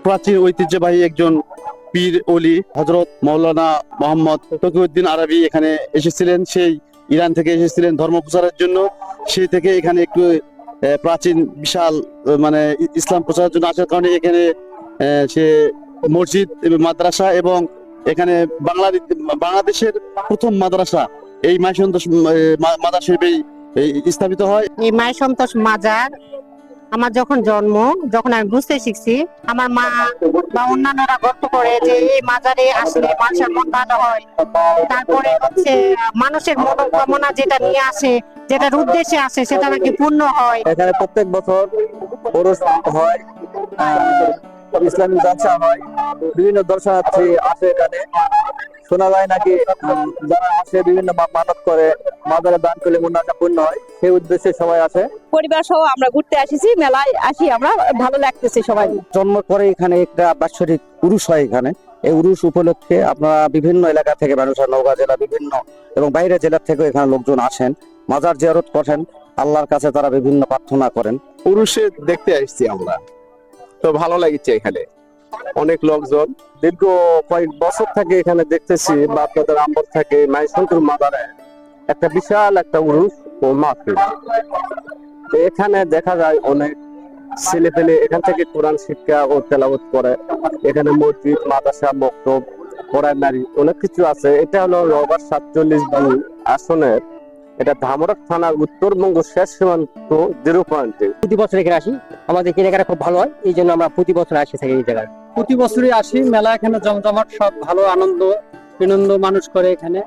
প্রাচীন ঐতিহ্যবাহী একজন পীর ওলি হযরত মাওলানা মোহাম্মদ তকিউদ্দিন আরবি এখানে এসেছিলেন। সেই ইরান থেকে এসেছিলেন ধর্ম প্রচারের জন্য। সেই থেকে এখানে একটু প্রাচীন বিশাল মানে ইসলাম প্রচারের জন্য আসার কারণে এখানে সে মসজিদ এবং মাদ্রাসা এবং এখানে বাংলাদেশের প্রথম মাদ্রাসা এই মাই সন্তোষ মাদ্রাসা স্থাপিত হয়। এই মায়ের সন্তোষ মাজার আমার যখন জন্ম, যখন আমি বুঝতে শিখছি, আমার মা বা অন্যান্যরা গর্ত করে যে এই মাজারে আসলে মানুষের মন ভালো হয়। তারপরে হচ্ছে মানুষের মনোকামনা যেটা নিয়ে আসে, যেটার উদ্দেশ্যে আসে, সেটা নাকি পূর্ণ হয়। এখানে প্রত্যেক বছর ওরস হয়, ইসলামী জলসা হয়, বিভিন্ন দর্শনার্থী আসে এখানে। শোনা যায় নাকি যারা আসে বিভিন্ন মানত করে মাজারে দান করলে মুন্নাটা পূর্ণ হয়, সেই উদ্দেশ্যে সবাই আসে। পরিবার সহ আমরা ঘুরতে আসিছি, মেলায় আসি আমরা, ভালো লাগতেছে সবাই। জন্ম করে এখানে একটা বাৎসরিক উরুস হয় এখানে। এই উরুস উপলক্ষে আপনারা বিভিন্ন এলাকা থেকে মানুষের, নওগাঁ জেলা বিভিন্ন এবং বাইরের জেলার থেকে এখানে লোকজন আসেন, মাজার জিয়ারত করেন, আল্লাহর কাছে তারা বিভিন্ন প্রার্থনা করেন। উরুসে দেখতে আসছি আমরা, তো ভালো লাগছে এখানে অনেক লোকজন। দীর্ঘ কয়েক বছর থেকে এখানে দেখতেছি বা আপনাদের আম্বর থেকে মাই সন্তোষ মাজারে একটা বিশাল একটা উরুস ও মাহফিল। তো এখানে দেখা যায় অনেক ছেলে পেলে এখান থেকে কোরআন শিক্ষা ও তেলাওয়াত করে। এখানে মসজিদ, মাদ্রাসা, মক্তব, প্রাইমারি অনেক কিছু আছে। এটা হলো রবার 47 আসনের, এটা ধামরাক থানার উত্তরবঙ্গ শেষ সীমান্ত 0 পয়েন্টে। প্রতি বছর এখানে আসি, আমাদের কেনাকাটা খুব ভালো হয়, এই জন্য আমরা প্রতি বছর আসি থাকি এই জায়গায়। প্রতি বছরই আসি। মেলা এখানে জমজমাট, সব ভালো আনন্দ বিনন্দ মানুষ করে। এখানে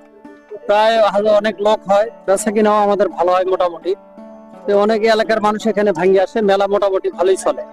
প্রায় অনেক লোক হয়, বেচা কিনাও আমাদের ভালো হয় মোটামুটি। তো অনেক এলাকার মানুষ এখানে ভাঙ্গি আসে, মেলা মোটামুটি ভালোই চলে।